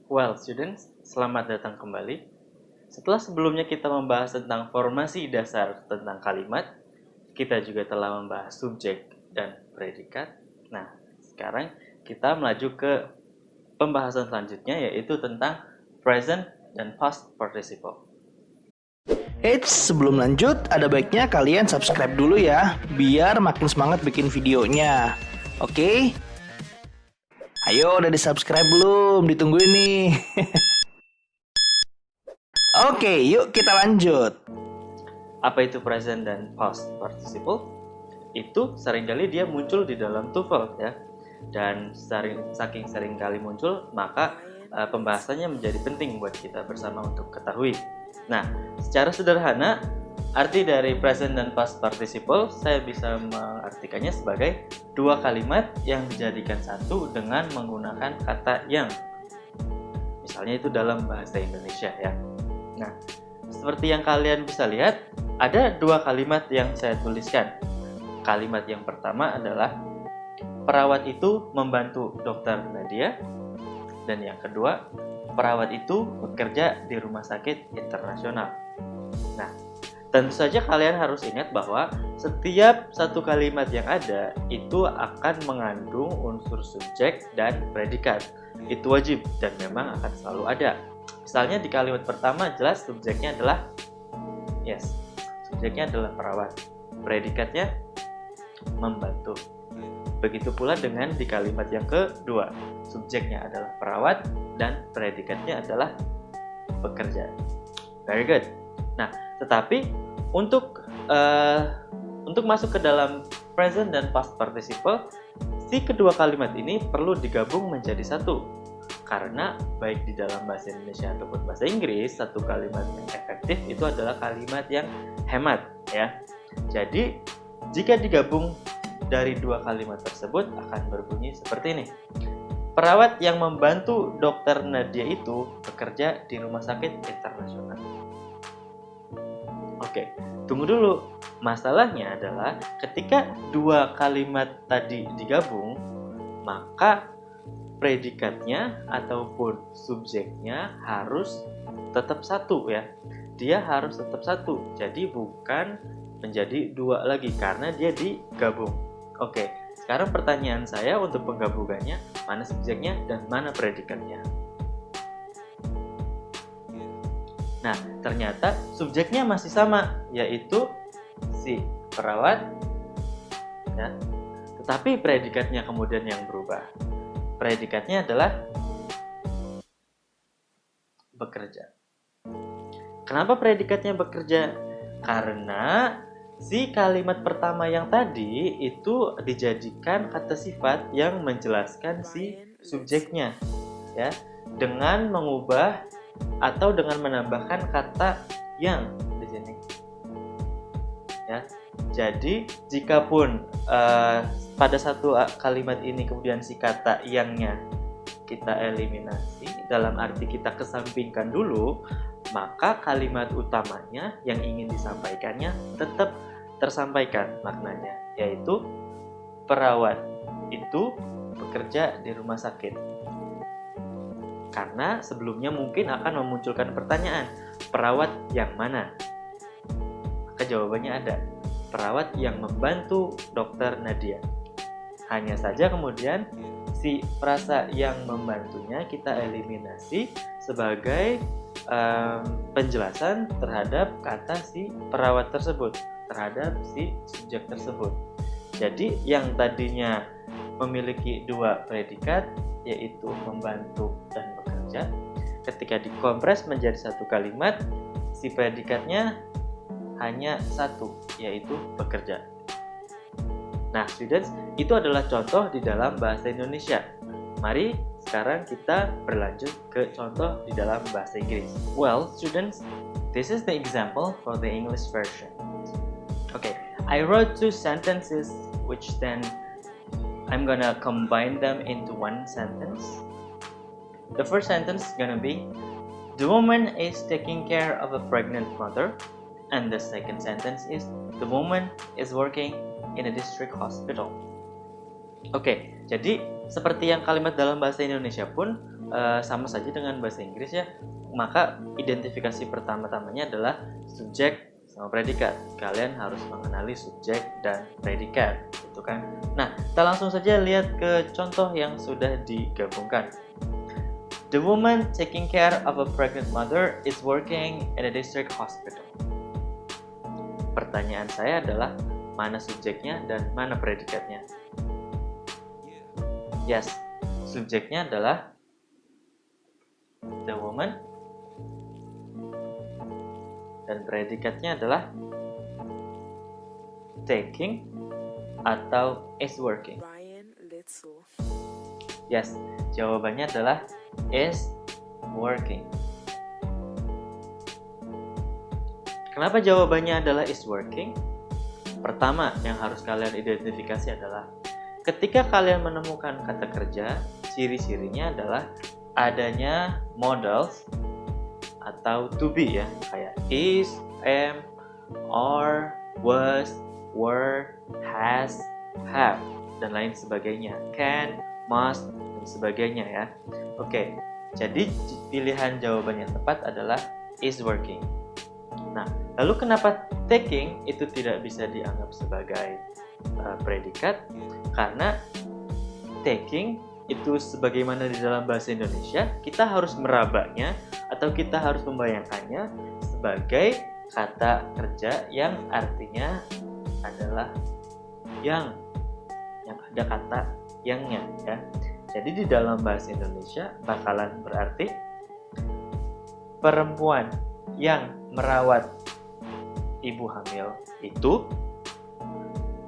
Well, students, selamat datang kembali. Setelah sebelumnya kita membahas tentang formasi dasar tentang kalimat, kita juga telah membahas subjek dan predikat. Nah, sekarang kita melaju ke pembahasan selanjutnya, yaitu tentang present dan past participle. Eits, sebelum lanjut, ada baiknya kalian subscribe dulu ya, biar makin semangat bikin videonya. Oke? Ayo, udah di-subscribe belum? Ditungguin nih. Oke, yuk kita lanjut. Apa itu present dan past participle? Itu seringkali dia muncul di dalam TOEFL ya. Dan saking sering kali muncul, maka pembahasannya menjadi penting buat kita bersama untuk ketahui. Nah, secara sederhana, arti dari present dan past participle saya bisa mengartikannya sebagai dua kalimat yang dijadikan satu dengan menggunakan kata yang. Misalnya itu dalam bahasa Indonesia ya. Nah, seperti yang kalian bisa lihat, ada dua kalimat yang saya tuliskan. Kalimat yang pertama adalah perawat itu membantu Dokter Nadia, dan yang kedua, perawat itu bekerja di rumah sakit internasional. Nah, tentu saja kalian harus ingat bahwa setiap satu kalimat yang ada itu akan mengandung unsur subjek dan predikat. Itu wajib dan memang akan selalu ada. Misalnya di kalimat pertama jelas subjeknya adalah subjeknya adalah perawat. Predikatnya membantu. Begitu pula dengan di kalimat yang kedua, subjeknya adalah perawat dan predikatnya adalah bekerja. Very good. Nah, tetapi untuk masuk ke dalam present dan past participle, si kedua kalimat ini perlu digabung menjadi satu. Karena baik di dalam bahasa Indonesia ataupun bahasa Inggris, satu kalimat yang efektif itu adalah kalimat yang hemat ya. Jadi, jika digabung dari dua kalimat tersebut akan berbunyi seperti ini. Perawat yang membantu Dokter Nadia itu bekerja di rumah sakit internasional. Oke, tunggu dulu. Masalahnya adalah ketika dua kalimat tadi digabung, maka predikatnya ataupun subjeknya harus tetap satu ya. Dia harus tetap satu. Jadi bukan menjadi dua lagi karena dia digabung. Oke, sekarang pertanyaan saya untuk penggabungannya, mana subjeknya dan mana predikatnya? Nah, ternyata subjeknya masih sama, yaitu si perawat ya. Tetapi predikatnya kemudian yang berubah. Predikatnya adalah bekerja. Kenapa predikatnya bekerja? Karena si kalimat pertama yang tadi itu dijadikan kata sifat yang menjelaskan si subjeknya ya, dengan mengubah atau dengan menambahkan kata yang di sini. Ya. Jadi, jikapun pada satu kalimat ini kemudian si kata yangnya kita eliminasi, dalam arti kita kesampingkan dulu, maka kalimat utamanya yang ingin disampaikannya tetap tersampaikan maknanya, yaitu perawat itu bekerja di rumah sakit. Karena sebelumnya mungkin akan memunculkan pertanyaan, perawat yang mana? Maka jawabannya ada, perawat yang membantu Dokter Nadia. Hanya saja kemudian si frasa yang membantunya kita eliminasi sebagai penjelasan terhadap kata si perawat tersebut, terhadap si subjek tersebut. Jadi yang tadinya memiliki dua predikat, yaitu membantu dan bekerja, ketika dikompres menjadi satu kalimat, si predikatnya hanya satu, yaitu bekerja. Nah, students, itu adalah contoh di dalam bahasa Indonesia. Mari sekarang kita berlanjut ke contoh di dalam bahasa Inggris. Well, students, this is the example for the English version. Okay, I wrote two sentences which then I'm gonna combine them into one sentence. The first sentence is gonna be, the woman is taking care of a pregnant mother. And the second sentence is, the woman is working in a district hospital. Oke, jadi seperti yang kalimat dalam bahasa Indonesia pun, sama saja dengan bahasa Inggris ya. Maka identifikasi pertama-tamanya adalah subjek sama predikat. Kalian harus mengenali subjek dan predikat, gitu kan. Nah, kita langsung saja lihat ke contoh yang sudah digabungkan. The woman taking care of a pregnant mother is working in a district hospital. Pertanyaan saya adalah, mana subjeknya dan mana predikatnya? Yes, subjeknya adalah the woman, dan predikatnya adalah taking atau is working. Yes, jawabannya adalah is working. Kenapa jawabannya adalah is working? Pertama yang harus kalian identifikasi adalah ketika kalian menemukan kata kerja, ciri-cirinya adalah adanya modals atau to be ya, kayak is, am, are, was, were, has, have, dan lain sebagainya, can, must, dan sebagainya ya. Oke, jadi pilihan jawaban yang tepat adalah is working. Nah, lalu kenapa taking itu tidak bisa dianggap sebagai predikat? Karena taking itu sebagaimana di dalam bahasa Indonesia, kita harus merabanya atau kita harus membayangkannya sebagai kata kerja yang artinya adalah yang ada kata yangnya ya. Jadi di dalam bahasa Indonesia bakalan berarti perempuan yang merawat ibu hamil itu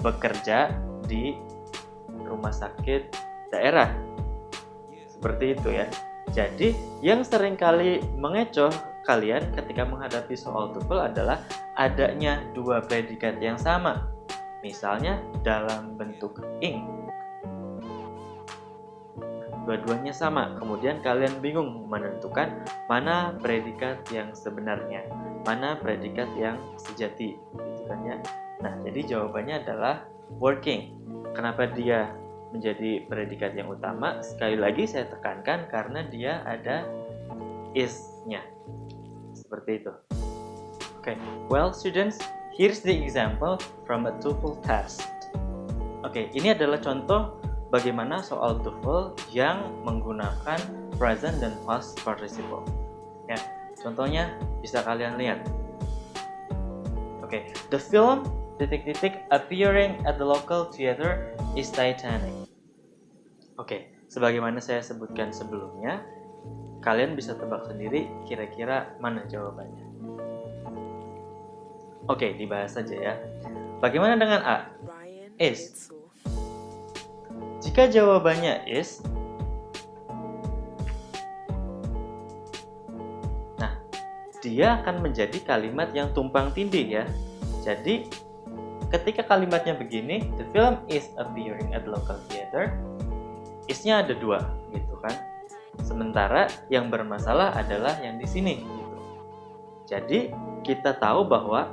bekerja di rumah sakit daerah. Seperti itu ya. Jadi yang seringkali mengecoh kalian ketika menghadapi soal TOEFL adalah adanya dua predikat yang sama. Misalnya dalam bentuk ing. Dua-duanya sama. Kemudian kalian bingung menentukan mana predikat yang sebenarnya, mana predikat yang sejati, gitu kan ya. Nah, jadi jawabannya adalah working. Kenapa dia menjadi predikat yang utama? Sekali lagi saya tekankan karena dia ada is-nya. Seperti itu. Okay, well students, here's the example from a TOEFL test. Oke, ini adalah contoh bagaimana soal TOEFL yang menggunakan present dan past participle. Ya, contohnya bisa kalian lihat. Oke, the film ... appearing at the local theater is Titanic. Oke, sebagaimana saya sebutkan sebelumnya, kalian bisa tebak sendiri kira-kira mana jawabannya. Oke, dibahas saja ya. Bagaimana dengan A? Is. Jika jawabannya is, nah, dia akan menjadi kalimat yang tumpang tindih ya. Jadi, ketika kalimatnya begini, the film is appearing at local theater, is-nya ada dua, gitu kan. Sementara yang bermasalah adalah yang di sini, gitu. Jadi, kita tahu bahwa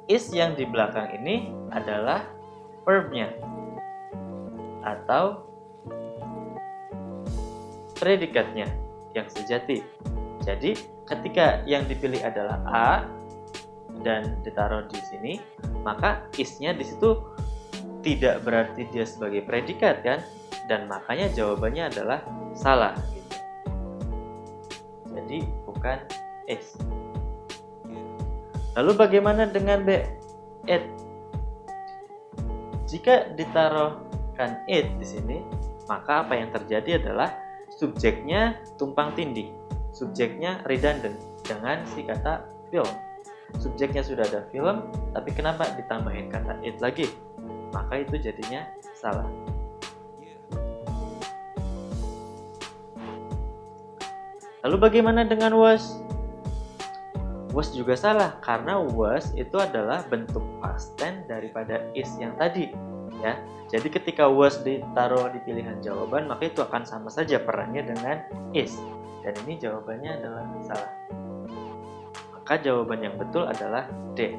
is yang di belakang ini adalah verb-nya atau predikatnya yang sejati. Jadi, ketika yang dipilih adalah A dan ditaruh di sini, maka is-nya di situ tidak berarti dia sebagai predikat kan, dan makanya jawabannya adalah salah gitu. Jadi bukan is. Lalu bagaimana dengan B? It. Jika ditaruhkan it di sini, maka apa yang terjadi adalah subjeknya tumpang tindih, subjeknya redundant dengan si kata film. Subjeknya sudah ada film, tapi kenapa ditambahin kata it lagi? Maka itu jadinya salah. Lalu bagaimana dengan was? Was juga salah, karena was itu adalah bentuk past tense daripada is yang tadi ya. Jadi ketika was ditaruh di pilihan jawaban, maka itu akan sama saja perannya dengan is. Dan ini jawabannya adalah salah. Maka jawaban yang betul adalah D.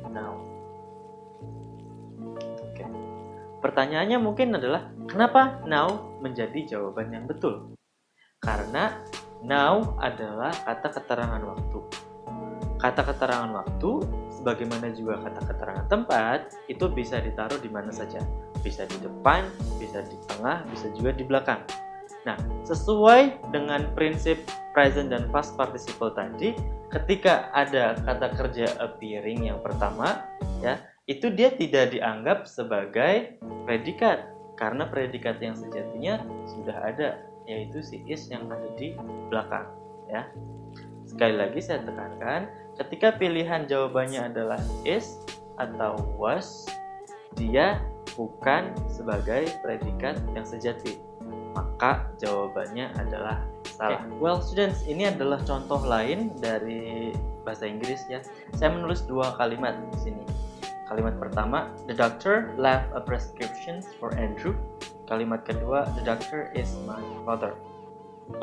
Now. Oke. Pertanyaannya mungkin adalah, kenapa now menjadi jawaban yang betul? Karena now adalah kata keterangan waktu. Kata keterangan waktu, sebagaimana juga kata keterangan tempat, itu bisa ditaruh di mana saja. Bisa di depan, bisa di tengah, bisa juga di belakang. Nah, sesuai dengan prinsip present dan past participle tadi, ketika ada kata kerja appearing yang pertama, ya, itu dia tidak dianggap sebagai predikat, karena predikat yang sejatinya sudah ada, yaitu si is yang ada di belakang, ya. Sekali lagi saya tekankan, ketika pilihan jawabannya adalah is atau was, dia bukan sebagai predikat yang sejati, maka jawabannya adalah salah. Well students, ini adalah contoh lain dari bahasa Inggris ya. Saya menulis dua kalimat di sini. Kalimat pertama, the doctor left a prescription for Andrew. Kalimat kedua, the doctor is my father.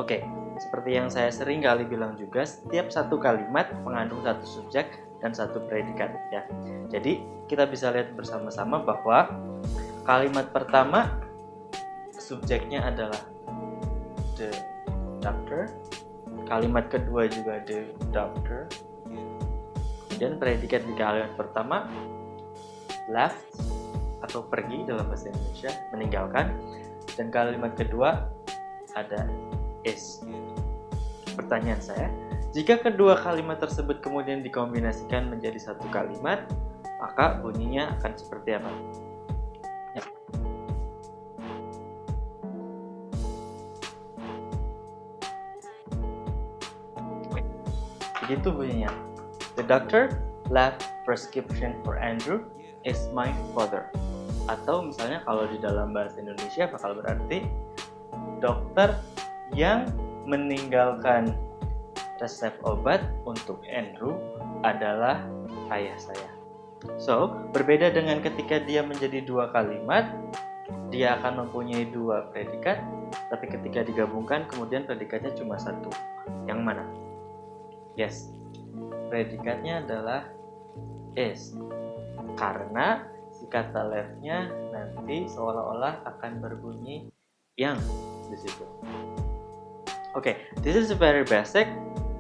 Oke, seperti yang saya sering kali bilang juga, setiap satu kalimat mengandung satu subjek dan satu predikat ya. Jadi kita bisa lihat bersama-sama bahwa kalimat pertama subjeknya adalah the doctor. Kalimat kedua juga the doctor. Dan predikat di kalimat pertama left atau pergi dalam bahasa Indonesia, meninggalkan. Dan kalimat kedua ada is. Pertanyaan saya, jika kedua kalimat tersebut kemudian dikombinasikan menjadi satu kalimat, maka bunyinya akan seperti apa? Ya. Begitu bunyinya. The doctor left prescription for Andrew is my father. Atau misalnya kalau di dalam bahasa Indonesia bakal berarti dokter yang meninggalkan resep obat untuk Andrew adalah ayah saya. So, berbeda dengan ketika dia menjadi dua kalimat, dia akan mempunyai dua predikat, tapi ketika digabungkan kemudian predikatnya cuma satu. Yang mana? Yes, predikatnya adalah is. Karena si kata left-nya nanti seolah-olah akan berbunyi yang di situ. Oke, this is very basic,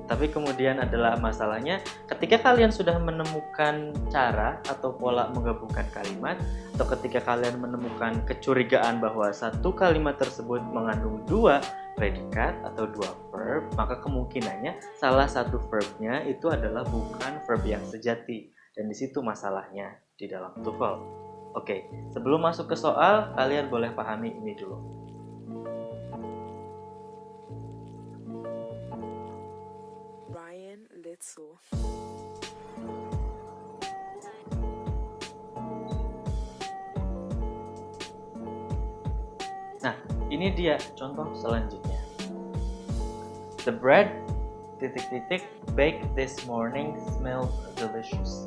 tapi kemudian adalah masalahnya ketika kalian sudah menemukan cara atau pola menggabungkan kalimat, atau ketika kalian menemukan kecurigaan bahwa satu kalimat tersebut mengandung dua predikat atau dua verb, maka kemungkinannya salah satu verbnya itu adalah bukan verb yang sejati, dan di situ masalahnya di dalam TOEFL. Oke, sebelum masuk ke soal, kalian boleh pahami ini dulu. Nah, ini dia contoh selanjutnya. The bread baked this morning smells delicious.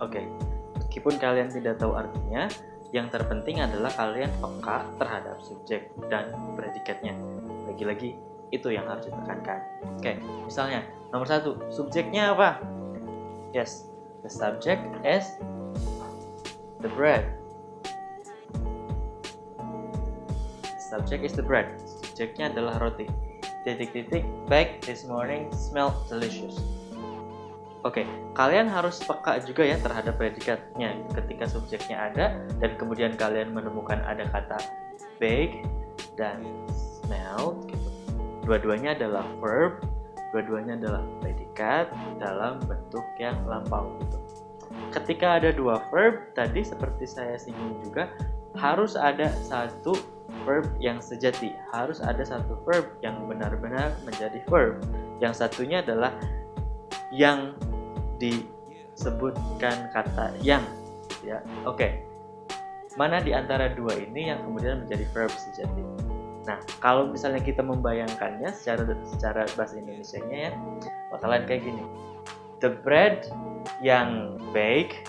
Oke, meskipun kalian tidak tahu artinya, yang terpenting adalah kalian peka terhadap subjek dan predikatnya. Lagi-lagi, itu yang harus ditekankan. Oke, misalnya nomor 1, subjeknya apa? Yes, the subject is the bread. Subject is the bread. Subjeknya adalah roti. Baked this morning smell delicious. Oke, kalian harus peka juga ya terhadap predikatnya. Ketika subjeknya ada dan kemudian kalian menemukan ada kata bake dan smell gitu. Dua-duanya adalah verb, dua-duanya adalah predikat dalam bentuk yang lampau gitu. Ketika ada dua verb, tadi seperti saya singgung juga, harus ada satu verb yang sejati, harus ada satu verb yang benar-benar menjadi verb. Yang satunya adalah yang disebutkan kata yang, ya. Oke. Mana di antara dua ini yang kemudian menjadi verb sejati? Nah, kalau misalnya kita membayangkannya secara bahasa Indonesianya ya, bakalan kayak gini. The bread yang bake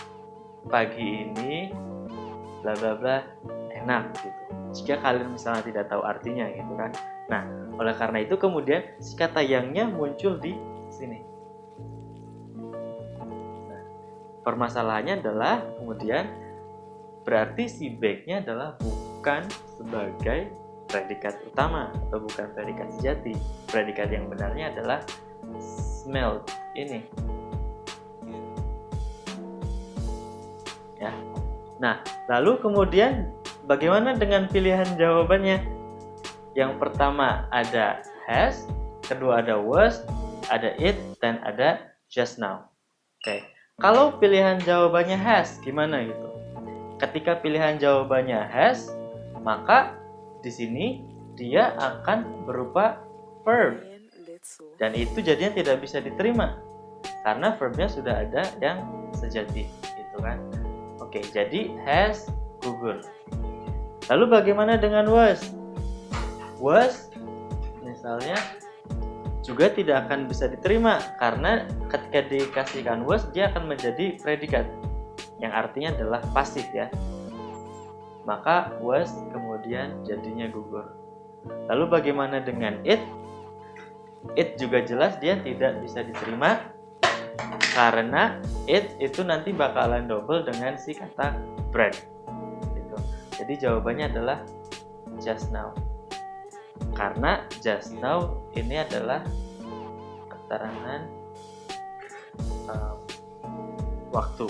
pagi ini bla bla bla enak gitu. Jika kalian misalnya tidak tahu artinya gitu kan. Nah, oleh karena itu kemudian si kata yangnya muncul di sini. Nah, permasalahannya adalah kemudian berarti si back-nya adalah bukan sebagai predikat utama atau bukan predikat sejati. Predikat yang benarnya adalah smelled ini. Ya. Nah, lalu kemudian bagaimana dengan pilihan jawabannya? Yang pertama ada has, kedua ada was, ada it, dan ada just now. Oke. Kalau pilihan jawabannya has, gimana gitu? Ketika pilihan jawabannya has, maka di sini dia akan berupa verb. Dan itu jadinya tidak bisa diterima karena verbnya sudah ada yang sejati, gitu kan? Oke, jadi has gugur. Lalu bagaimana dengan was? Was misalnya juga tidak akan bisa diterima karena ketika dikasihkan was dia akan menjadi predikat yang artinya adalah pasif ya. Maka was kemudian jadinya gugur. Lalu bagaimana dengan it? It juga jelas dia tidak bisa diterima karena it itu nanti bakalan double dengan si kata bread gitu. Jadi jawabannya adalah just now. Karena just now ini adalah keterangan waktu.